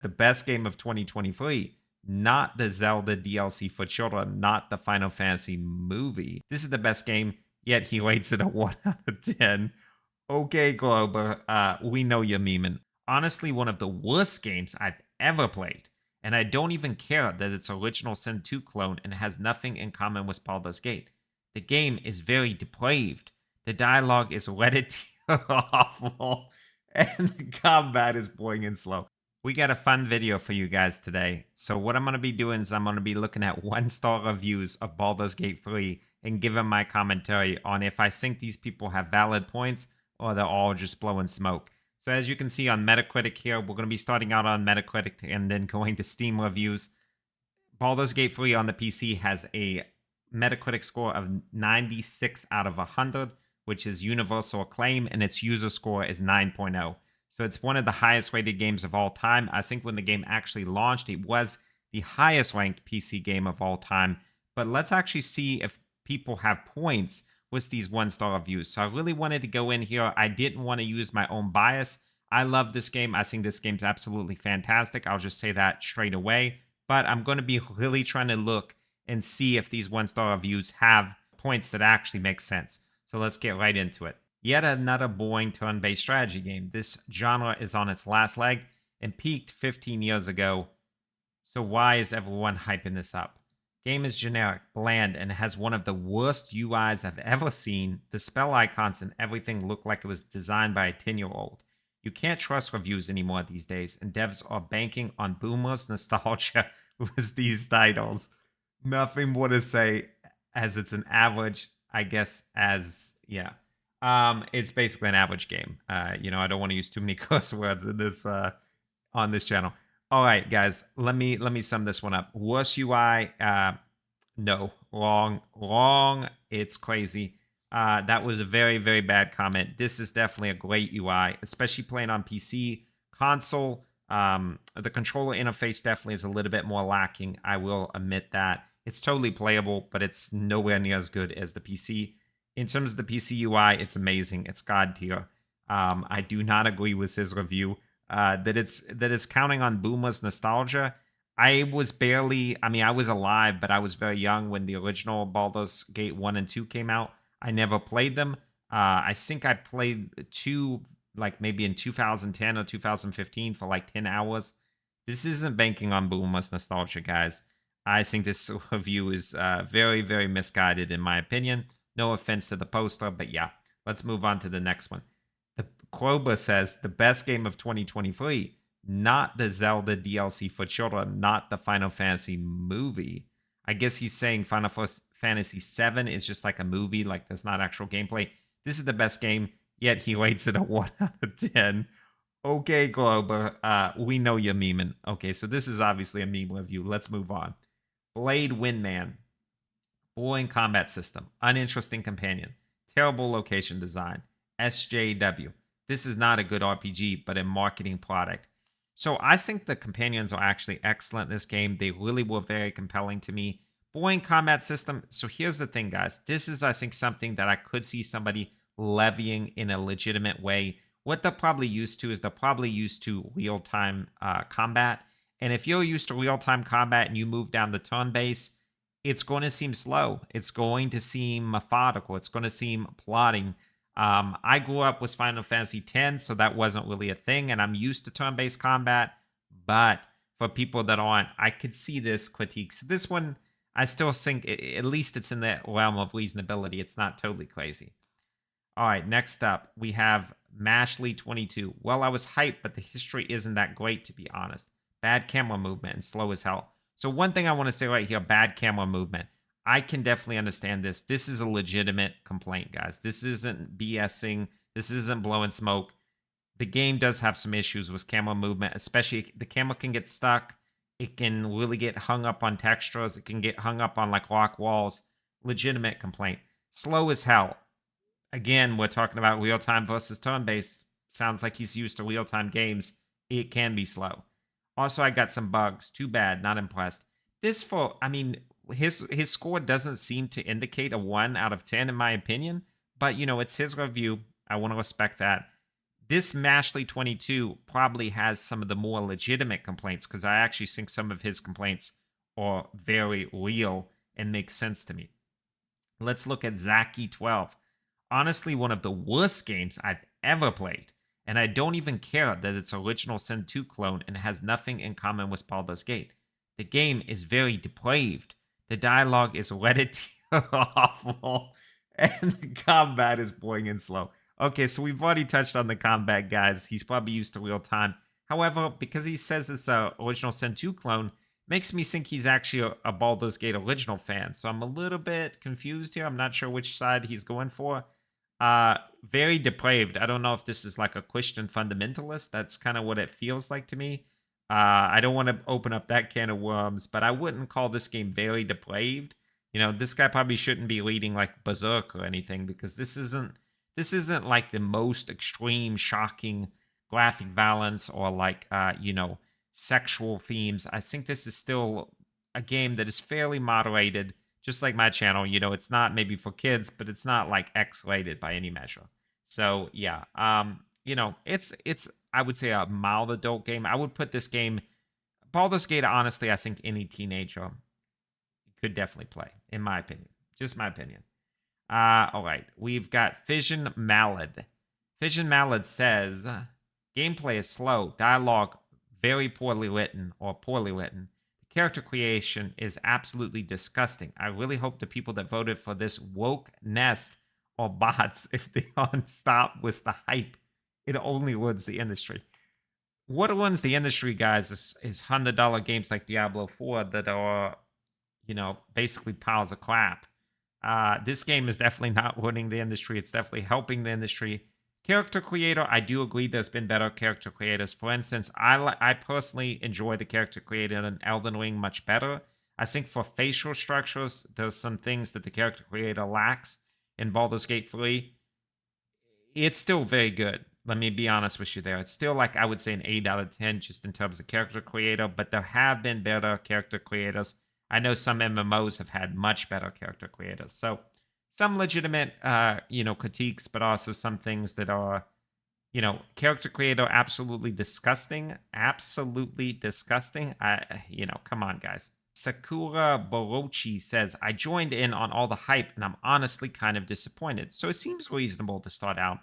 the best game of 2023, not the Zelda DLC for children, not the Final Fantasy movie. This is the best game, yet he rates it a 1 out of 10. Okay, Glober, we know you're memeing. Honestly, one of the worst games I've ever played. And I don't even care that it's original Sin 2 clone and has nothing in common with Baldur's Gate. The game is very depraved. The dialogue is let it awful, and the combat is boring and slow. We got a fun video for you guys today. So what I'm going to be doing is I'm going to be looking at 1-star reviews of Baldur's Gate 3 and giving my commentary on if I think these people have valid points or they're all just blowing smoke. So as you can see on Metacritic here, we're going to be starting out on Metacritic and then going to Steam reviews. Baldur's Gate 3 on the PC has a Metacritic score of 96 out of 100, which is universal acclaim, and its user score is 9.0. So it's one of the highest rated games of all time. I think when the game actually launched, it was the highest ranked PC game of all time. But let's actually see if people have points with these 1-star reviews. So I really wanted to go in here. I didn't want to use my own bias. I love this game. I think this game's absolutely fantastic. I'll just say that straight away. But I'm going to be really trying to look and see if these 1-star reviews have points that actually make sense. So let's get right into it. Yet another boring turn-based strategy game. This genre is on its last leg and peaked 15 years ago. So why is everyone hyping this up? Game is generic, bland, and has one of the worst UIs I've ever seen. The spell icons and everything look like it was designed by a 10-year-old. You can't trust reviews anymore these days, and devs are banking on boomers' nostalgia with these titles. Nothing more to say, as it's an average, I guess, it's basically an average game. I don't want to use too many curse words in this on this channel. All right, guys, let me sum this one up. Worst UI, no, wrong. It's crazy. That was a very, very bad comment. This is definitely a great UI, especially playing on PC. Console, the controller interface definitely is a little bit more lacking. I will admit that. It's totally playable, but it's nowhere near as good as the PC. In terms of the PC UI, it's amazing. It's god tier. I do not agree with his review that it's counting on boomers' nostalgia. I was alive, but I was very young when the original Baldur's Gate 1 and 2 came out. I never played them. I think I played 2 like maybe in 2010 or 2015 for like 10 hours. This isn't banking on boomers' nostalgia, guys. I think this review is very, very misguided in my opinion. No offense to the poster, but yeah. Let's move on to the next one. The Kroba says, the best game of 2023, not the Zelda DLC for children, not the Final Fantasy movie. I guess he's saying Final Fantasy VII is just like a movie, like there's not actual gameplay. This is the best game, yet he rates it a 1 out of 10. Okay, Grober, we know you're memeing. Okay, so this is obviously a meme review. Let's move on. Blade Windman. Boring combat system. Uninteresting companion. Terrible location design. SJW. This is not a good RPG, but a marketing product. So I think the companions are actually excellent in this game. They really were very compelling to me. Boring combat system. So here's the thing, guys. This is, I think, something that I could see somebody levying in a legitimate way. What they're probably used to is they're probably used to real-time combat. And if you're used to real-time combat and you move down the turn base, it's going to seem slow. It's going to seem methodical. It's going to seem plodding. I grew up with Final Fantasy X, so that wasn't really a thing, and I'm used to turn-based combat. But for people that aren't, I could see this critique. So this one, I still think at least it's in the realm of reasonability. It's not totally crazy. All right, next up, we have Mashley22. Well, I was hyped, but the history isn't that great, to be honest. Bad camera movement and slow as hell. So one thing I want to say right here, bad camera movement. I can definitely understand this. This is a legitimate complaint, guys. This isn't BSing. This isn't blowing smoke. The game does have some issues with camera movement, especially the camera can get stuck. It can really get hung up on textures. It can get hung up on like rock walls. Legitimate complaint. Slow as hell. Again, we're talking about real-time versus turn-based. Sounds like he's used to real-time games. It can be slow. Also, I got some bugs. Too bad. Not impressed. His score doesn't seem to indicate a 1 out of 10 in my opinion. But, it's his review. I want to respect that. This Mashley 22 probably has some of the more legitimate complaints because I actually think some of his complaints are very real and make sense to me. Let's look at Zaki 12. Honestly, one of the worst games I've ever played. And I don't even care that it's original Sin 2 clone and has nothing in common with Baldur's Gate. The game is very depraved. The dialogue is let it awful. And the combat is boring and slow. Okay, so we've already touched on the combat, guys. He's probably used to real time. However, because he says it's a original Sin 2 clone, makes me think he's actually a Baldur's Gate original fan. So I'm a little bit confused here. I'm not sure which side he's going for. Very depraved. I don't know if this is like a Christian fundamentalist. That's kind of what it feels like to me. I don't want to open up that can of worms, but I wouldn't call this game very depraved. You know, this guy probably shouldn't be leading like Berserk or anything because this isn't like the most extreme, shocking graphic violence or like sexual themes. I think this is still a game that is fairly moderated, just like my channel. You know, it's not maybe for kids, but it's not like X-rated by any measure. So yeah, it's I would say a mild adult game. I would put this game, Baldur's Gate. Honestly, I think any teenager could definitely play, in my opinion. Just my opinion. All right, we've got Fission Mallard. Fission Mallard says gameplay is slow, dialogue very poorly written or poorly written. The character creation is absolutely disgusting. I really hope the people that voted for this woke nest or bots if they aren't stop with the hype. It only ruins the industry. What ruins the industry, guys, is $100 games like Diablo 4 that are, basically piles of crap. This game is definitely not ruining the industry. It's definitely helping the industry. Character creator, I do agree there's been better character creators. For instance, I personally enjoy the character creator in Elden Ring much better. I think for facial structures, there's some things that the character creator lacks in Baldur's Gate 3. It's still very good. Let me be honest with you there. It's still like I would say an 8 out of 10 just in terms of character creator, but there have been better character creators. I know some MMOs have had much better character creators. So some legitimate, critiques, but also some things that are, character creator absolutely disgusting. Absolutely disgusting. Come on, guys. Sakura Borochi says, I joined in on all the hype and I'm honestly kind of disappointed. So it seems reasonable to start out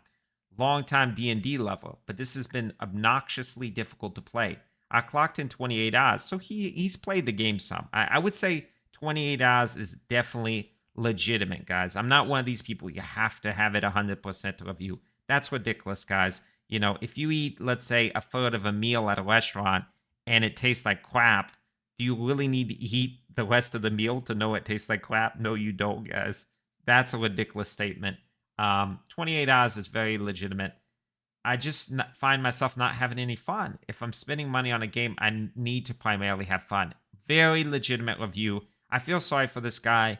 long-time D&D level, but this has been obnoxiously difficult to play. I clocked in 28 hours, so he's played the game some. I would say 28 hours is definitely legitimate, guys. I'm not one of these people you have to have it 100% to review. That's ridiculous, guys. If you eat, let's say, a third of a meal at a restaurant and it tastes like crap, do you really need to eat the rest of the meal to know it tastes like crap? No, you don't, guys. That's a ridiculous statement. 28 hours is very legitimate. I just find myself not having any fun. If I'm spending money on a game, I need to primarily have fun. Very legitimate review. I feel sorry for this guy.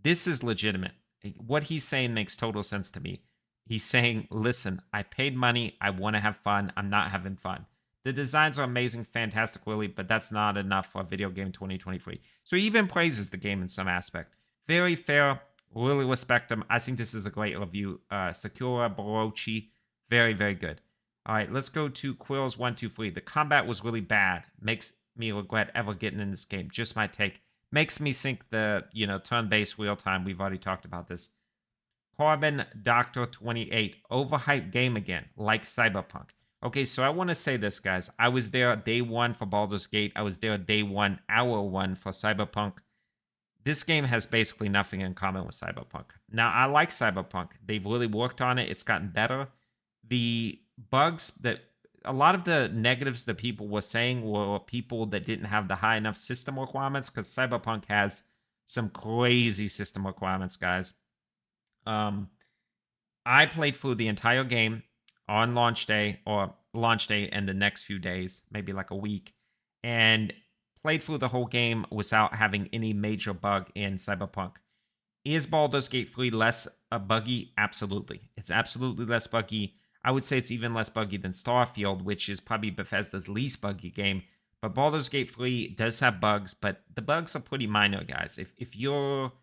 This is legitimate. What he's saying makes total sense to me. He's saying, listen, I paid money. I want to have fun. I'm not having fun. The designs are amazing, fantastic, really, but that's not enough for a video game 2023. So he even praises the game in some aspect. Very fair. Really respect him. I think this is a great review. Sakura Borochi. Very, very good. All right, let's go to Quills123. The combat was really bad. Makes me regret ever getting in this game. Just my take. Makes me think the, turn-based real-time. We've already talked about this. Carbon Doctor 28. Overhyped game again, like Cyberpunk. Okay, so I want to say this, guys. I was there day one for Baldur's Gate. I was there day one, hour one for Cyberpunk. This game has basically nothing in common with Cyberpunk. Now, I like Cyberpunk. They've really worked on it. It's gotten better. The bugs that a lot of the negatives that people were saying were people that didn't have the high enough system requirements because Cyberpunk has some crazy system requirements, guys. I played through the entire game on launch day and the next few days, maybe like a week, and played through the whole game without having any major bug in Cyberpunk. Is Baldur's Gate 3 less buggy? Absolutely. It's absolutely less buggy. I would say it's even less buggy than Starfield, which is probably Bethesda's least buggy game. But Baldur's Gate 3 does have bugs, but the bugs are pretty minor, guys. If you're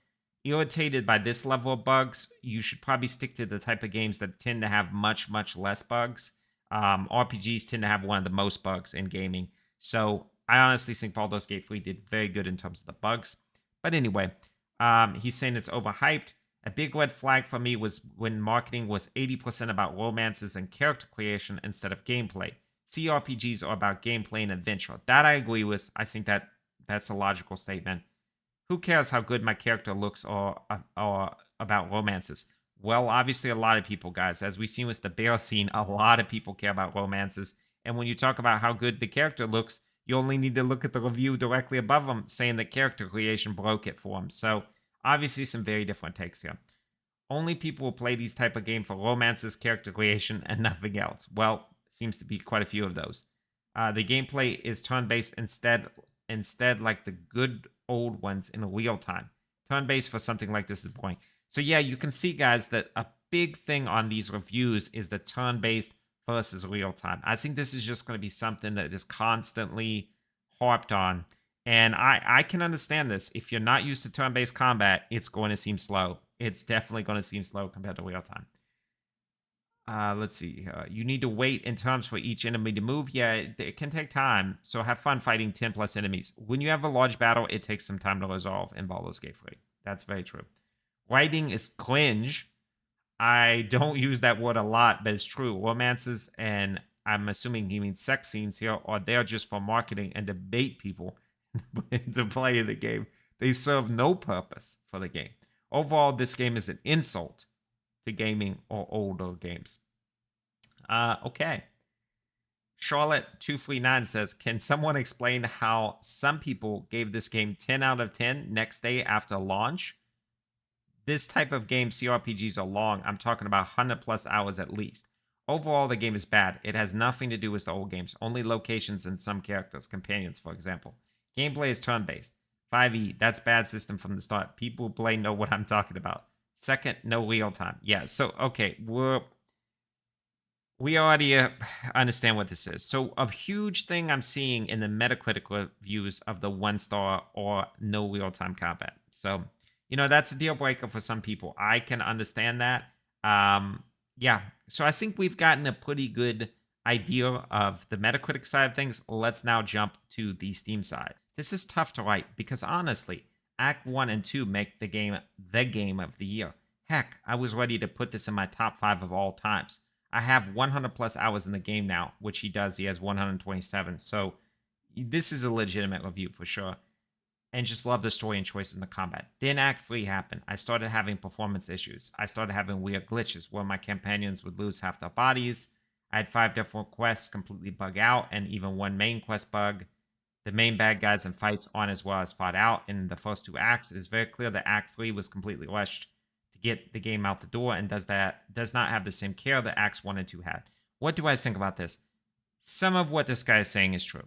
irritated by this level of bugs, you should probably stick to the type of games that tend to have much, much less bugs. RPGs tend to have one of the most bugs in gaming. So I honestly think Baldur's Gate 3 did very good in terms of the bugs. But anyway, he's saying it's overhyped. A big red flag for me was when marketing was 80% about romances and character creation instead of gameplay. CRPGs are about gameplay and adventure. That I agree with. I think that's a logical statement. Who cares how good my character looks or about romances? Well, obviously, a lot of people, guys. As we've seen with the bear scene, a lot of people care about romances. And when you talk about how good the character looks, you only need to look at the review directly above them saying that character creation broke it for him. So, obviously, some very different takes here. Only people will play these type of game for romances, character creation, and nothing else. Well, seems to be quite a few of those. The gameplay is turn-based instead like the good old ones in real time. Turn-based for something like this is boring. So yeah, you can see, guys, that a big thing on these reviews is the turn-based versus real time. I think this is just going to be something that is constantly harped on. And I can understand this. If you're not used to turn-based combat, it's going to seem slow. It's definitely going to seem slow compared to real time. Let's see. You need to wait in turns for each enemy to move. Yeah, it can take time. So have fun fighting 10 plus enemies. When you have a large battle, it takes some time to resolve in Baldur's Gate 3. That's very true. Writing is cringe. I don't use that word a lot, but it's true. Romances, and I'm assuming he means sex scenes here, are there just for marketing and to bait people to play the game. They serve no purpose for the game. Overall, this game is an insult to gaming or older games. Okay. Charlotte239 says, can someone explain how some people gave this game 10 out of 10 next day after launch? This type of game, CRPGs, are long. I'm talking about 100 plus hours at least. Overall, the game is bad. It has nothing to do with the old games. Only locations and some characters, companions, for example. Gameplay is turn-based. 5e, that's bad system from the start. People who play know what I'm talking about. Second, no real time. Yeah, so, okay, we already understand what this is. So a huge thing I'm seeing in the Metacritic reviews of the 1-star or no real-time combat. So, that's a deal breaker for some people. I can understand that. Yeah, so I think we've gotten a pretty good idea of the Metacritic side of things. Let's now jump to the Steam side. This is tough to write because honestly, Act 1 and 2 make the game of the year. Heck, I was ready to put this in my top 5 of all times. I have 100 plus hours in the game now, which he does. He has 127. So this is a legitimate review for sure. And just love the story and choice in the combat. Then Act 3 happened. I started having performance issues. I started having weird glitches where my companions would lose half their bodies. I had 5 different quests completely bug out, and even one main quest bug. The main bad guys and fights aren't as well as fought out in the first 2 acts. It is very clear that Act 3 was completely rushed to get the game out the door and does not have the same care that Acts 1 and 2 had. What do I think about this? Some of what this guy is saying is true.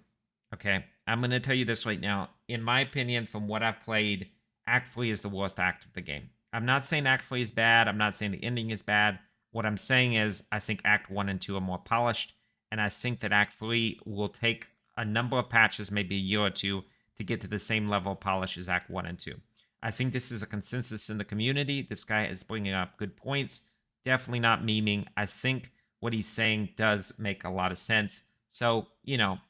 Okay, I'm going to tell you this right now. In my opinion, from what I've played, Act 3 is the worst act of the game. I'm not saying Act 3 is bad. I'm not saying the ending is bad. What I'm saying is I think Act 1 and 2 are more polished, and I think that Act 3 will take a number of patches, maybe a year or two, to get to the same level of polish as Act 1 and 2. I think this is a consensus in the community. This guy is bringing up good points. Definitely not memeing. I think what he's saying does make a lot of sense. So,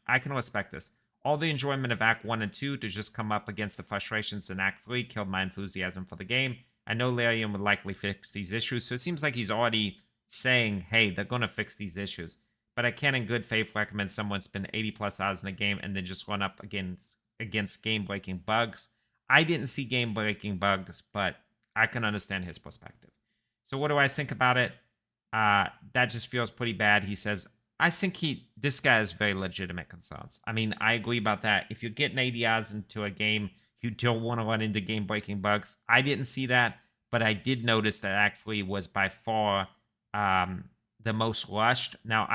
I can respect this. All the enjoyment of Act 1 and 2 to just come up against the frustrations in Act 3 killed my enthusiasm for the game. I know Larian would likely fix these issues, so it seems like he's already saying, hey, they're going to fix these issues. But I can't in good faith recommend someone spend 80 plus hours in a game and then just run up against game-breaking bugs. I didn't see game-breaking bugs, but I can understand his perspective. So what do I think about it? That just feels pretty bad. He says, I think this guy has very legitimate concerns. I mean, I agree about that. If you're getting 80 hours into a game, you don't want to run into game-breaking bugs. I didn't see that, but I did notice that Act 3 was by far the most rushed. Now,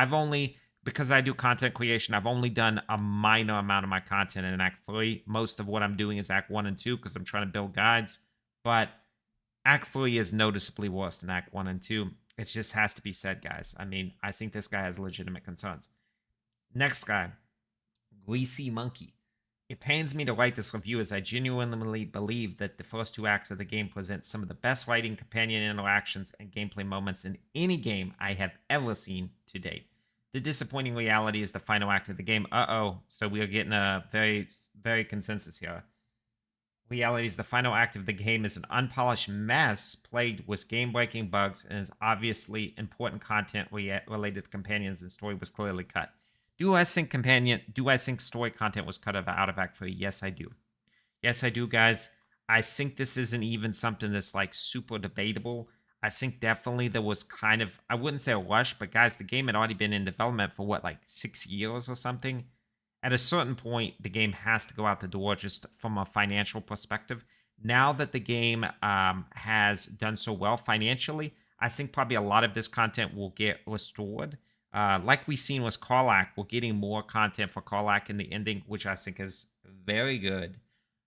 because I do content creation, I've only done a minor amount of my content in Act 3. Most of what I'm doing is Act 1 and 2 because I'm trying to build guides. But Act 3 is noticeably worse than Act 1 and 2. It just has to be said, guys. I mean, I think this guy has legitimate concerns. Next guy, Greasy Monkey. It pains me to write this review as I genuinely believe that the first 2 acts of the game present some of the best writing, companion interactions, and gameplay moments in any game I have ever seen to date. The disappointing reality is the final act of the game. Uh-oh. So we are getting a very, very consensus here. Reality is the final act of the game is an unpolished mess plagued with game-breaking bugs and is obviously important content related to companions and story was clearly cut. Do I think story content was cut out of Act 3? Yes, I do. Yes, I do, guys. I think this isn't even something that's like super debatable. I think definitely there was kind of, I wouldn't say a rush, but guys, the game had already been in development for what, like 6 years or something? At a certain point, the game has to go out the door just from a financial perspective. Now that the game has done so well financially, I think probably a lot of this content will get restored. Like we've seen with Karlach, we're getting more content for Karlach in the ending, which I think is very good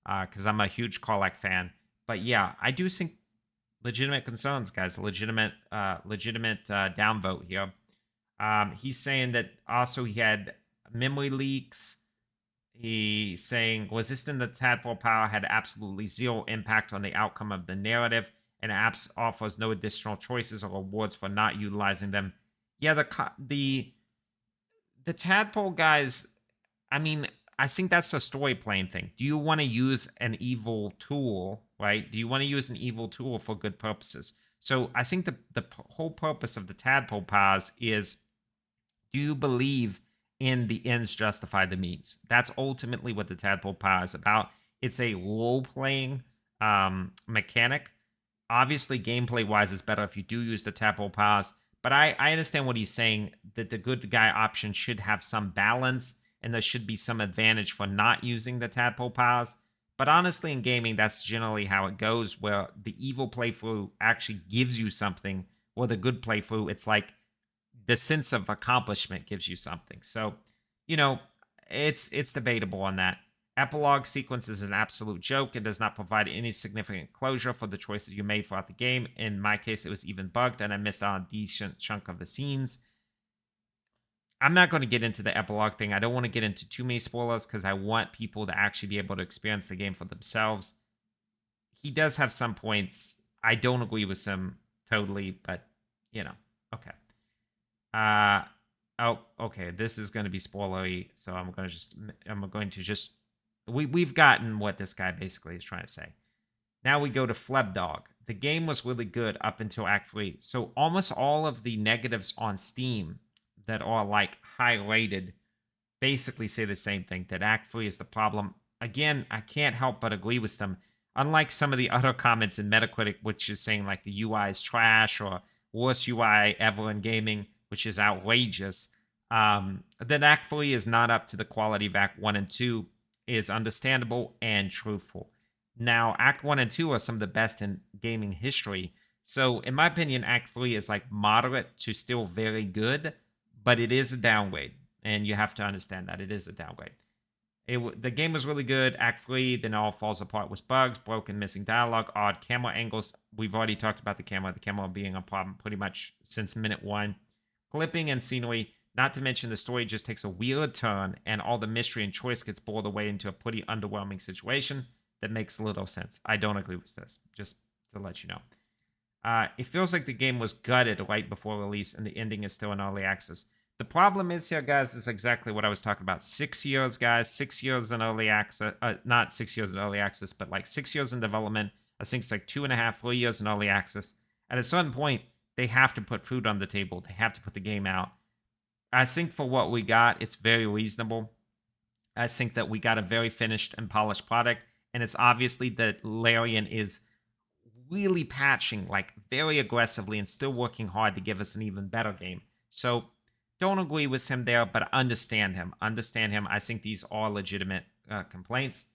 because I'm a huge Karlach fan. But yeah, I do think legitimate concerns, guys. Legitimate downvote here. He's saying that also he had memory leaks. He's saying resisting the tadpole power had absolutely zero impact on the outcome of the narrative, and apps offers no additional choices or rewards for not utilizing them. Yeah, the tadpole guys. I mean, I think that's a story playing thing. Do you want to use an evil tool, right? Do you want to use an evil tool for good purposes? So I think the whole purpose of the tadpole powers is, do you believe in the ends justify the means? That's ultimately what the tadpole power is about. It's a role playing mechanic. Obviously, gameplay wise, is better if you do use the tadpole powers. But I understand what he's saying, that the good guy option should have some balance and there should be some advantage for not using the tadpole powers. But honestly, in gaming, that's generally how it goes, where the evil playthrough actually gives you something, or the good playthrough, it's like the sense of accomplishment gives you something. So, you know, it's debatable on that. Epilogue sequence is an absolute joke. It does not provide any significant closure for the choices you made throughout the game. In my case, it was even bugged, and I missed out on a decent chunk of the scenes. I'm not going to get into the epilogue thing. I don't want to get into too many spoilers because I want people to actually be able to experience the game for themselves. He does have some points. I don't agree with him totally, but okay. Okay. This is going to be spoilery, so I'm going to just we've gotten what this guy basically is trying to say. Now we go to Flebdog. The game was really good up until Act 3. So almost all of the negatives on Steam that are like high rated basically say the same thing, that Act 3 is the problem. Again, I can't help but agree with them. Unlike some of the other comments in Metacritic, which is saying like the UI is trash or worst UI ever in gaming, which is outrageous, that Act 3 is not up to the quality of Act 1 and 2 is understandable and truthful. Now, Act 1 and 2 are some of the best in gaming history. So, in my opinion, Act 3 is like moderate to still very good, but it is a downgrade. And you have to understand that it is a downgrade. The game was really good. Act 3, then all falls apart with bugs, broken, missing dialogue, odd camera angles. We've already talked about the camera being a problem pretty much since minute 1. Clipping and scenery, not to mention the story just takes a weird turn, and all the mystery and choice gets boiled away into a pretty underwhelming situation that makes little sense. I don't agree with this, just to let you know. It feels like the game was gutted right before release, and the ending is still in early access. The problem is here, guys, is exactly what I was talking about. 6 years, guys. 6 years in early access. Not 6 years in early access, but like 6 years in development. I think it's like 2.5, 3 years in early access. At a certain point, they have to put food on the table. They have to put the game out. I think for what we got, it's very reasonable. I think that we got a very finished and polished product. And it's obviously that Larian is really patching like very aggressively and still working hard to give us an even better game. So don't agree with him there, but understand him. I think these are legitimate complaints.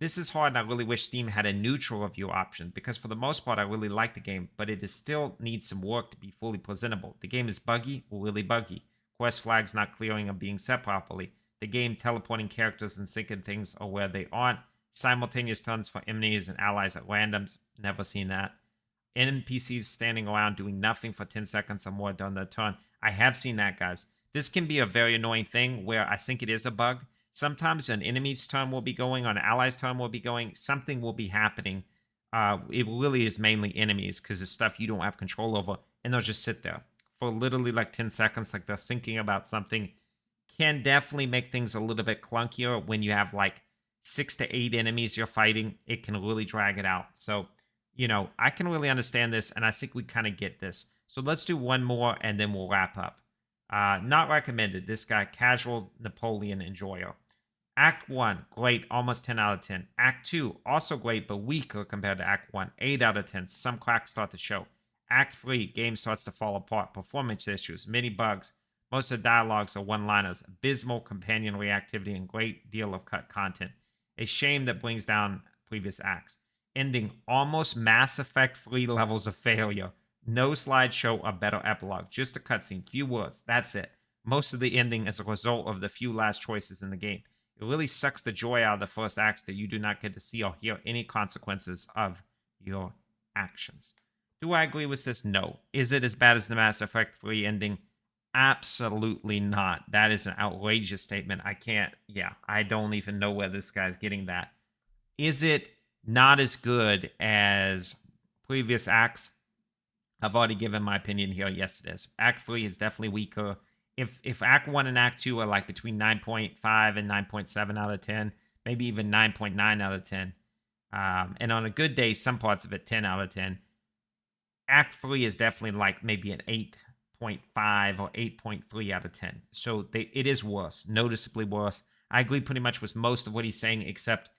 This is hard, and I really wish Steam had a neutral review option, because for the most part, I really like the game, but it still needs some work to be fully presentable. The game is buggy, really buggy. Quest flags not clearing or being set properly. The game teleporting characters and syncing things are where they aren't. Simultaneous turns for enemies and allies at randoms. Never seen that. NPCs standing around doing nothing for 10 seconds or more during their turn. I have seen that, guys. This can be a very annoying thing where I think it is a bug. Sometimes an enemy's turn will be going, or an ally's turn will be going. Something will be happening. It really is mainly enemies because it's stuff you don't have control over, and they'll just sit there for literally like 10 seconds, like they're thinking about something, can definitely make things a little bit clunkier when you have like 6 to 8 enemies you're fighting. It can really drag it out. So, I can really understand this, and I think we kind of get this. So let's do one more, and then we'll wrap up. Not recommended. This guy, casual Napoleon enjoyer. Act 1, great, almost 10 out of 10. Act 2, also great, but weaker compared to Act 1, 8 out of 10. Some cracks start to show. Act 3, game starts to fall apart. Performance issues, many bugs. Most of the dialogues are one-liners. Abysmal companion reactivity and great deal of cut content. A shame that brings down previous acts. Ending, almost Mass Effect 3 levels of failure. No slideshow or better epilogue. Just a cutscene, few words, that's it. Most of the ending is a result of the few last choices in the game. It really sucks the joy out of the first acts that you do not get to see or hear any consequences of your actions. Do I agree with this? No. Is it as bad as the Mass Effect 3 ending? Absolutely not. That is an outrageous statement. I don't even know where this guy's getting that. Is it not as good as previous acts? I've already given my opinion here. Yes, it is. Act 3 is definitely weaker. If Act 1 and Act 2 are like between 9.5 and 9.7 out of 10, maybe even 9.9 out of 10, and on a good day, some parts of it 10 out of 10, Act 3 is definitely like maybe an 8.5 or 8.3 out of 10. So it is worse, noticeably worse. I agree pretty much with most of what he's saying, except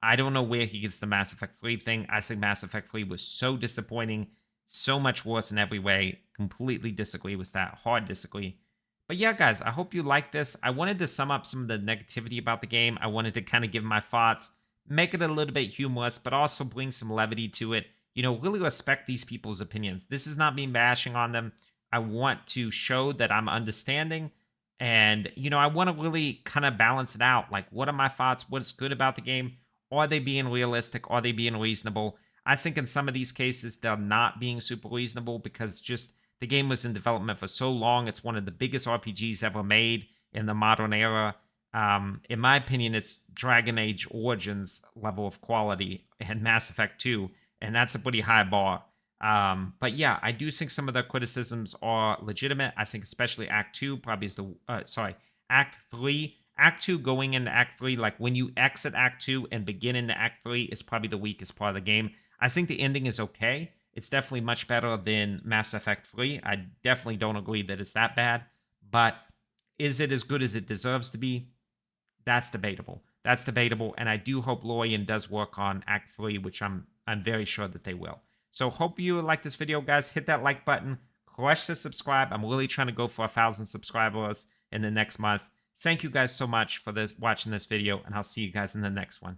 I don't know where he gets the Mass Effect 3 thing. I think Mass Effect 3 was so disappointing, so much worse in every way. Completely disagree with that. Hard disagree. But yeah, guys, I hope you like this. I wanted to sum up some of the negativity about the game. I wanted to kind of give my thoughts, make it a little bit humorous, but also bring some levity to it. Really respect these people's opinions. This is not me bashing on them. I want to show that I'm understanding. And, I want to really kind of balance it out. Like, what are my thoughts? What's good about the game? Are they being realistic? Are they being reasonable? I think in some of these cases, they're not being super reasonable because just the game was in development for so long. It's one of the biggest RPGs ever made in the modern era. In my opinion, it's Dragon Age Origins level of quality and Mass Effect 2, and that's a pretty high bar. But yeah, I do think some of the criticisms are legitimate. I think especially Act 2 probably is Act 3. Act 2 going into Act 3, like when you exit Act 2 and begin into Act 3 is probably the weakest part of the game. I think the ending is okay. It's definitely much better than Mass Effect 3. I definitely don't agree that it's that bad. But is it as good as it deserves to be? That's debatable. That's debatable. And I do hope Lorian does work on Act 3, which I'm very sure that they will. So hope you like this video, guys. Hit that like button. Crush the subscribe. I'm really trying to go for 1,000 subscribers in the next month. Thank you guys so much for watching this video, and I'll see you guys in the next one.